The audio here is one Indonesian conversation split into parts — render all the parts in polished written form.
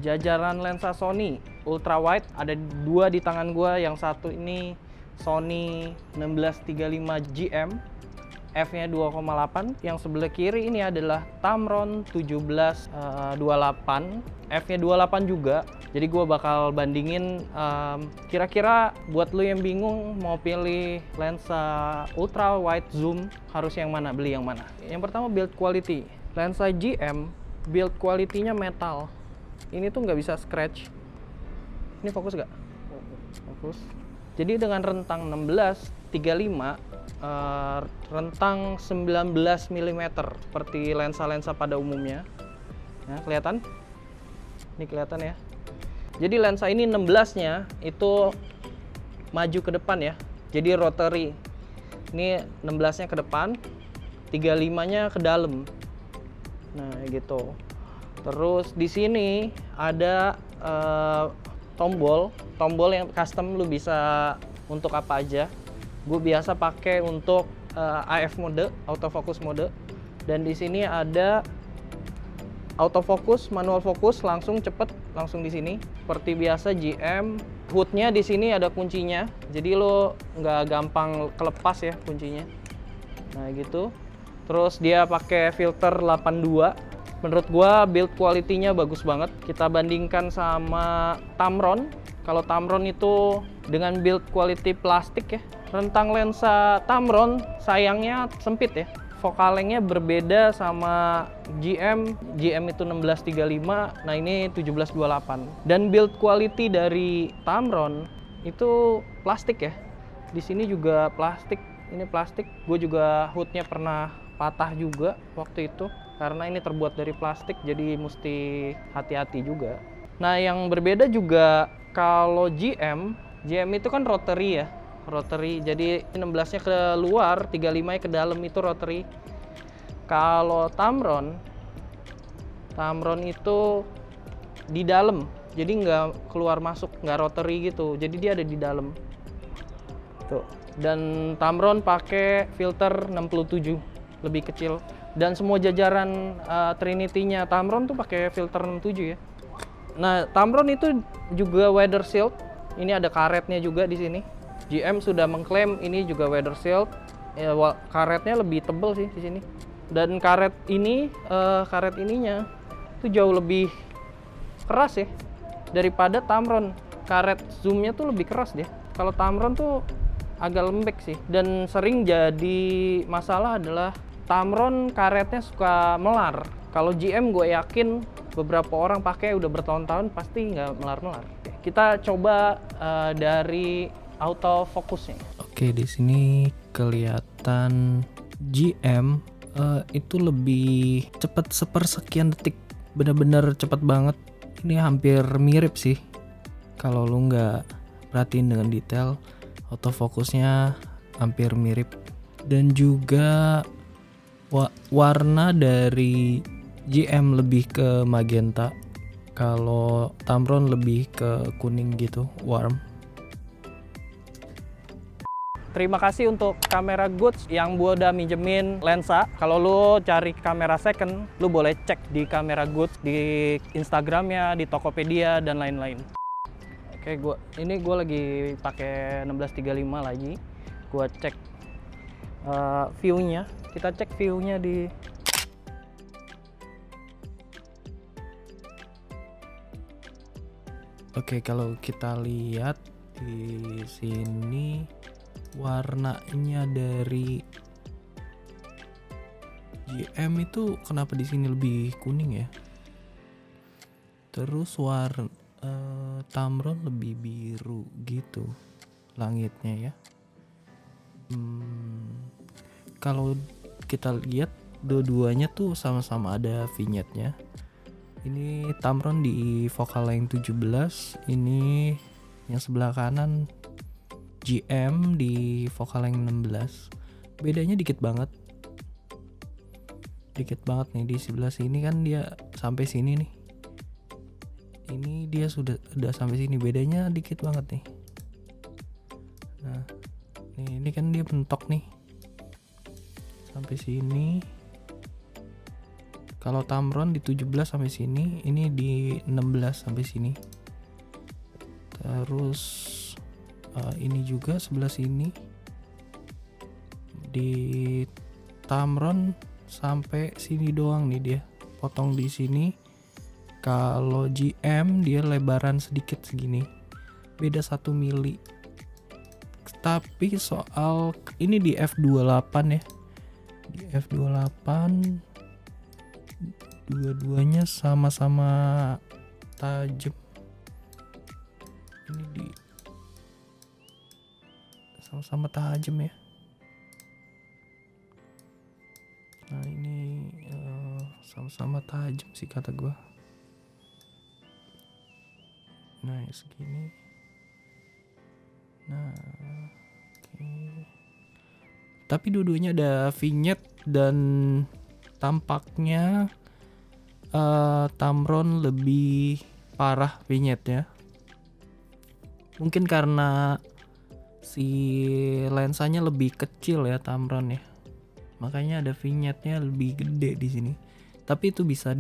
jajaran lensa Sony ultra wide ada dua di tangan gua. Yang satu ini Sony 1635 GM, f-nya 2,8. Yang sebelah kiri ini adalah Tamron 1728, f-nya 28 juga. Jadi gua bakal bandingin, kira-kira buat lu yang bingung mau pilih lensa ultra wide zoom harus yang mana, beli yang mana. Yang pertama build quality. Lensa GM build quality-nya metal. Ini tuh nggak bisa scratch. Ini fokus nggak? Fokus. Jadi dengan rentang 16-35, rentang 19 mm seperti lensa-lensa pada umumnya. Nah, kelihatan? Ini kelihatan ya. Jadi lensa ini 16-nya itu maju ke depan ya. Jadi rotary. Ini 16-nya ke depan, 35-nya ke dalam. Nah, gitu. Terus di sini ada tombol yang custom, lu bisa untuk apa aja. Gue biasa pakai untuk AF mode, autofocus mode. Dan di sini ada autofocus, manual fokus, langsung cepet, langsung di sini. Seperti biasa GM, hoodnya di sini ada kuncinya, jadi lo nggak gampang kelepas ya kuncinya. Nah gitu. Terus dia pakai filter 82. Menurut gua build quality-nya bagus banget. Kita bandingkan sama Tamron. Kalau Tamron itu dengan build quality plastik ya. Rentang lensa Tamron sayangnya sempit ya. Focal length-nya berbeda sama GM. GM itu 1635, nah ini 1728. Dan build quality dari Tamron itu plastik ya. Di sini juga plastik. Ini plastik. Gue juga hoodnya pernah patah juga waktu itu. Karena ini terbuat dari plastik, jadi mesti hati-hati juga. Nah, yang berbeda juga kalau GM itu kan rotary ya. Rotary, jadi 16-nya ke luar, 35-nya ke dalam, itu rotary. Kalau Tamron itu di dalam, jadi nggak keluar masuk, nggak rotary gitu. Jadi dia ada di dalam. Tuh. Dan Tamron pakai filter 67, lebih kecil. Dan semua jajaran Trinity-nya Tamron tuh pakai filter 67 ya. Nah, Tamron itu juga weather shield. Ini ada karetnya juga di sini. GM sudah mengklaim ini juga weather shield. Ya, karetnya lebih tebal sih di sini. Dan karet ininya itu jauh lebih keras ya daripada Tamron. Karet zoomnya tuh lebih keras dia. Kalau Tamron tuh agak lembek sih. Dan sering jadi masalah adalah Tamron karetnya suka melar. Kalau GM gue yakin beberapa orang pakai udah bertahun-tahun pasti nggak melar-melar. Kita coba dari autofokusnya. Oke, di sini kelihatan GM itu lebih cepat sepersekian detik. Bener-bener cepat banget. Ini hampir mirip sih. Kalau lu nggak perhatiin dengan detail, autofokusnya hampir mirip. Dan juga warna dari GM lebih ke magenta, kalau Tamron lebih ke kuning gitu, warm. Terima kasih untuk kamera Goods yang gue udah minjemin lensa. Kalau lu cari kamera second, lu boleh cek di kamera Goods, di Instagramnya, di Tokopedia dan lain-lain. Oke, ini gue lagi pakai 1635 lagi. Gue cek view-nya. Kita cek view-nya di Oke, kalau kita lihat di sini warnanya dari GM itu kenapa di sini lebih kuning ya? Terus Tamron lebih biru gitu langitnya ya. Kalau kita lihat dua-duanya tuh sama-sama ada vignette-nya. Ini Tamron di focal length 17, ini yang sebelah kanan GM di focal length 16. Bedanya dikit banget. Dikit banget nih, di sebelah sini kan dia sampai sini nih. Ini dia udah sampai sini, bedanya dikit banget nih. Nah, ini kan dia bentok nih. Sampai sini. Kalau Tamron di 17 sampai sini, ini di 16 sampai sini. Terus ini juga sebelah sini di Tamron sampai sini doang nih dia. Potong di sini. Kalau GM dia lebaran sedikit segini. Beda 1 mili. Tapi soal ini di F28 ya. Di F28 dua-duanya sama-sama tajam. Ini di sama-sama tajam ya. Nah ini sama-sama tajam sih kata gua. Nah segini. Nah oke. Tapi dua-duanya ada vignette dan tampaknya Tamron lebih parah vignette-nya. Mungkin karena si lensanya lebih kecil ya Tamron ya. Makanya ada vignette-nya lebih gede di sini. Tapi itu bisa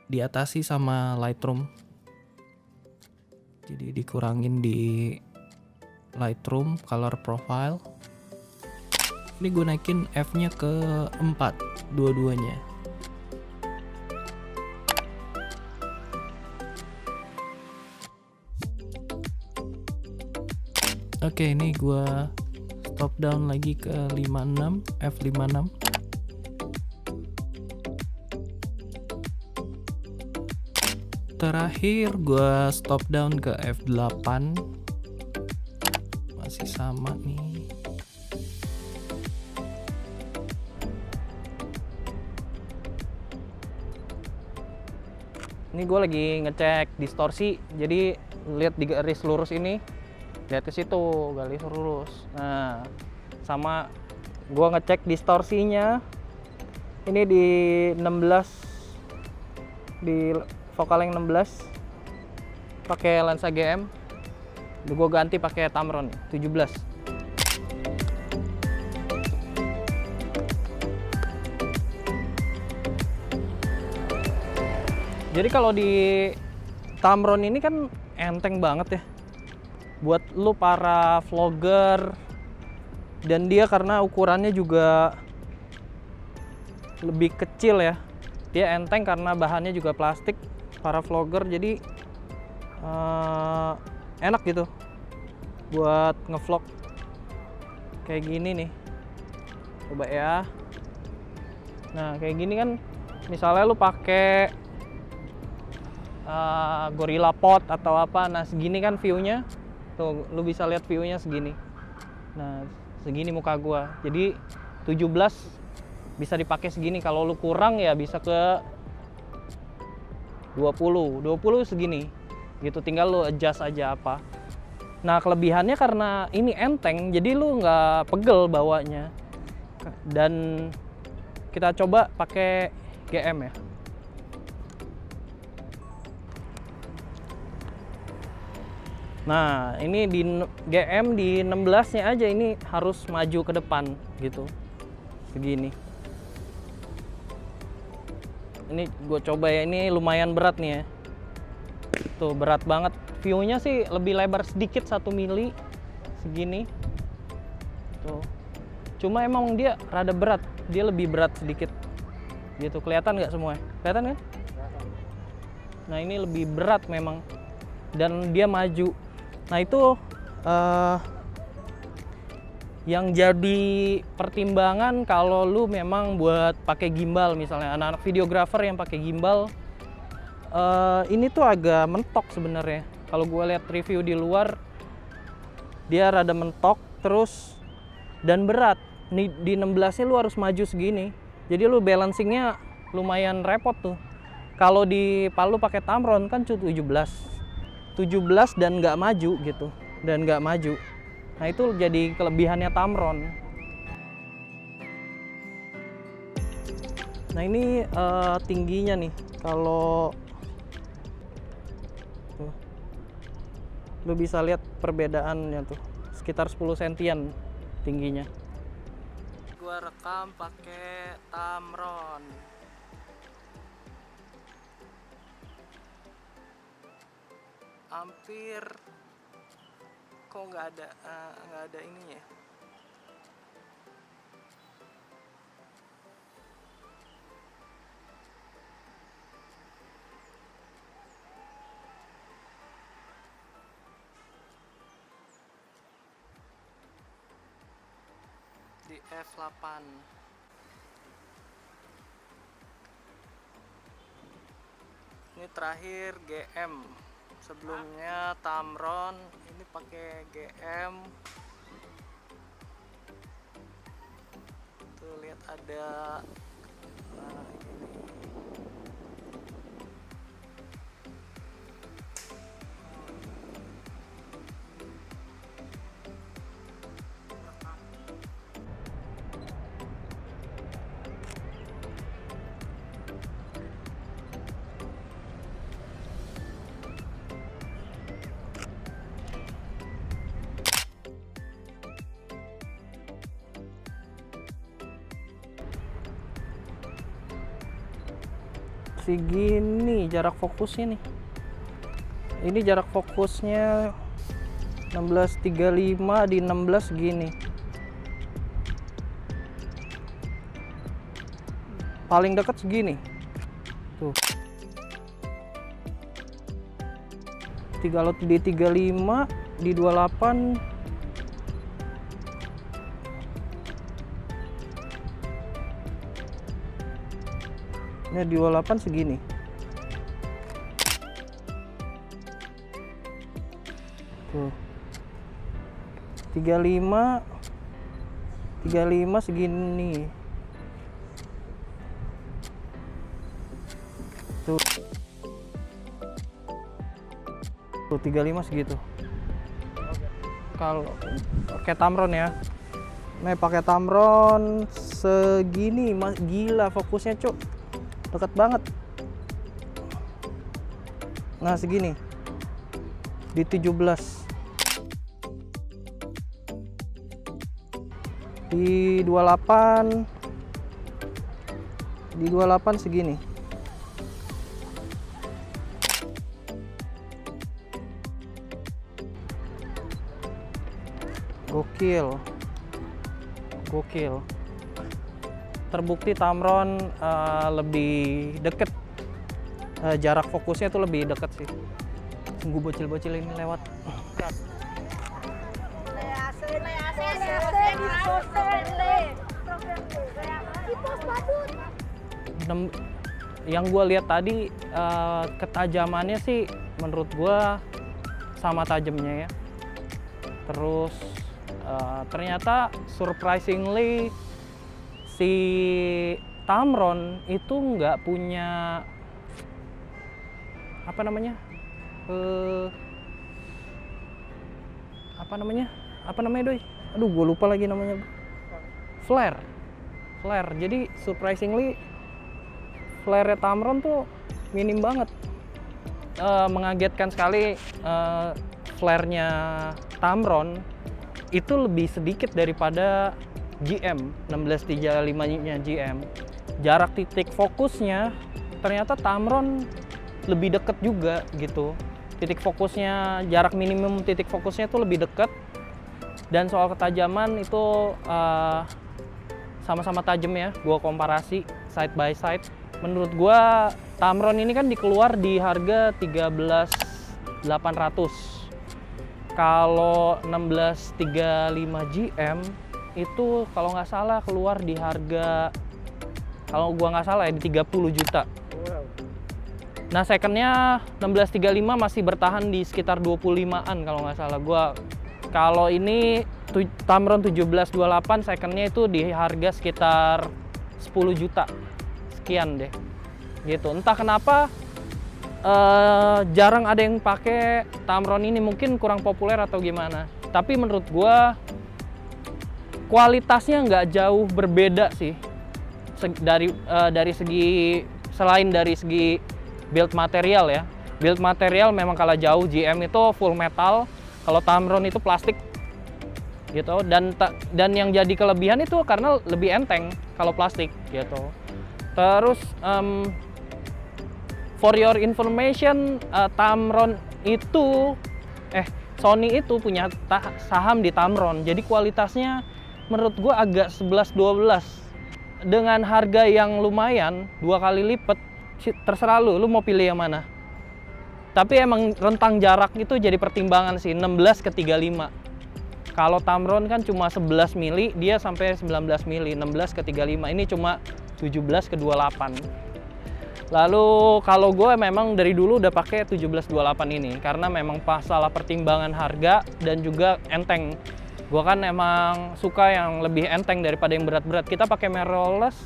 diatasi sama Lightroom. Jadi dikurangin di Lightroom color profile. Ini gue naikin F-nya ke 4 dua-duanya. Oke, ini gue stop down lagi ke 56, F56. Terakhir gue stop down ke F8. Masih sama nih. Ini gue lagi ngecek distorsi, jadi lihat di garis lurus ini, lihat ke situ garis lurus. Nah, sama gue ngecek distorsinya, ini di 16, di vokal yang 16, pakai lensa GM. Gue ganti pakai Tamron 17. Jadi kalau di Tamron ini kan enteng banget ya buat lu para vlogger, dan dia karena ukurannya juga lebih kecil ya, dia enteng karena bahannya juga plastik. Para vlogger jadi enak gitu buat ngevlog kayak gini nih. Coba ya. Nah kayak gini kan misalnya lu pakai Gorilla Pod atau apa, nah segini kan viewnya tuh, lu bisa lihat viewnya segini. Nah segini muka gua, jadi 17 bisa dipakai segini. Kalau lu kurang ya bisa ke 20 segini gitu, tinggal lu adjust aja apa. Nah kelebihannya karena ini enteng, jadi lu nggak pegel bawanya. Dan kita coba pakai GM ya. Nah ini di GM di 16 nya aja ini harus maju ke depan gitu, segini. Ini gue coba ya, ini lumayan berat nih ya. Tuh berat banget. View-nya sih lebih lebar sedikit 1 mili segini. Tuh. Cuma emang dia rada berat, dia lebih berat sedikit. Gitu, kelihatan nggak semua? Kelihatan kan? Nah ini lebih berat memang, dan dia maju. Nah itu yang jadi pertimbangan kalau lu memang buat pakai gimbal, misalnya anak-anak videographer yang pakai gimbal, ini tuh agak mentok sebenarnya. Kalau gue lihat review di luar, dia rada mentok terus dan berat. Nih di 16-nya lu harus maju segini. Jadi lu balancingnya lumayan repot tuh. Kalau di Palu pakai Tamron kan 17 dan nggak maju gitu, dan nggak maju. Nah itu jadi kelebihannya Tamron. Nah ini tingginya nih, kalau tuh, lu bisa lihat perbedaannya tuh, sekitar 10 sentian tingginya. gua rekam pakai Tamron. Hampir kok nggak ada ininya. Di f8. Ini terakhir GM. Sebelumnya Tamron, ini pakai GM. Tuh lihat ada ini. Segini jarak fokusnya nih. Ini jarak fokusnya 16.35 di 16 gini. Paling dekat segini. Tuh. Kalau di 35 di 28 ini 28 segini. Tuh. 35 segini. Tuh. Tuh 35 segitu. Kalau pakai Tamron ya. Nih pakai Tamron segini, gila fokusnya, Cuk. Dekat banget. Nah segini di 17 di 28 segini. Gokil. Terbukti Tamron lebih deket, jarak fokusnya tuh lebih deket sih. Tunggu bocil-bocil ini lewat. Yang gue lihat tadi ketajamannya sih menurut gue sama tajamnya ya. Terus ternyata surprisingly si Tamron itu nggak punya apa namanya doi, aduh gue lupa lagi namanya, flare. Jadi surprisingly flare Tamron tuh minim banget. Mengagetkan sekali, flare-nya Tamron itu lebih sedikit daripada GM 1635-nya GM. Jarak titik fokusnya ternyata Tamron lebih deket juga gitu. Titik fokusnya, jarak minimum titik fokusnya itu lebih deket. Dan soal ketajaman itu sama-sama tajam ya. Gua komparasi side by side. Menurut gua Tamron ini kan dikeluar di harga 13.800. Kalau 1635 GM itu kalau nggak salah keluar di harga, kalau gua nggak salah ya, di 30 juta. Nah secondnya 1635 masih bertahan di sekitar 25-an kalau nggak salah gua. Kalau ini Tamron 1728 secondnya itu di harga sekitar 10 juta sekian deh gitu. Entah kenapa jarang ada yang pakai Tamron ini, mungkin kurang populer atau gimana. Tapi menurut gua kualitasnya nggak jauh berbeda sih dari segi, selain dari segi build material ya. Build material memang kalah jauh. GM itu full metal, kalau Tamron itu plastik. gitu. Dan yang jadi kelebihan itu karena lebih enteng kalau plastik gitu. Terus for your information, Tamron itu Sony itu punya saham di Tamron. Jadi kualitasnya menurut gue agak 11-12 dengan harga yang lumayan 2 kali lipat. Terserah lu mau pilih yang mana. Tapi emang rentang jarak itu jadi pertimbangan sih, 16 ke 35. Kalau Tamron kan cuma 11 mili, dia sampai 19 mili, 16 ke 35. Ini cuma 17 ke 28. Lalu kalau gue memang dari dulu udah pakai 17-28 ini karena memang masalah pertimbangan harga dan juga enteng. Gue kan emang suka yang lebih enteng daripada yang berat-berat. Kita pakai mirrorless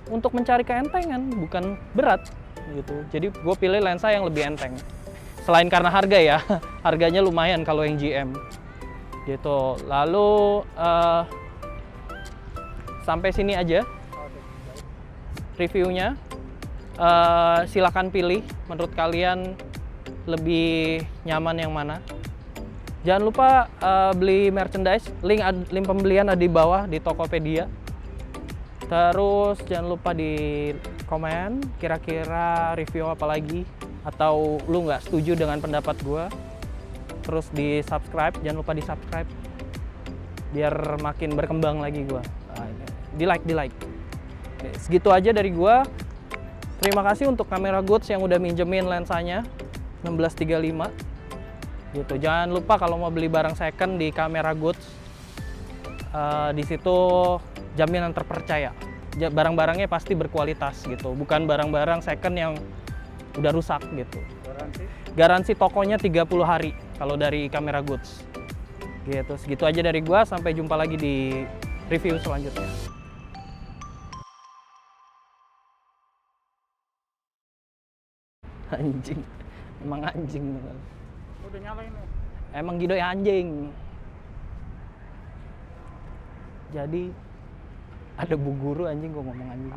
untuk mencari keentengan, bukan berat gitu. Jadi gue pilih lensa yang lebih enteng. Selain karena harga ya, harganya lumayan kalau yang GM gitu. Lalu sampai sini aja reviewnya. Silakan pilih menurut kalian lebih nyaman yang mana. Jangan lupa beli merchandise, link pembelian ada di bawah di Tokopedia. Terus jangan lupa di komen kira-kira review apa lagi, atau lu nggak setuju dengan pendapat gua. Terus di subscribe, jangan lupa di subscribe biar makin berkembang lagi gua. Di like. Oke, segitu aja dari gua. Terima kasih untuk Kamera Goods yang udah minjemin lensanya 1635 gitu. Jangan lupa kalau mau beli barang second di Kamera Goods, di situ jaminan terpercaya. Barang-barangnya pasti berkualitas gitu, bukan barang-barang second yang udah rusak gitu. Garansi tokonya 30 hari kalau dari Kamera Goods. Gitu. Segitu aja dari gua, sampai jumpa lagi di review selanjutnya. Anjing, emang anjing. Udah nyalain lo. Emang Gidoy anjing. Jadi ada bu guru anjing, gue ngomong anjing.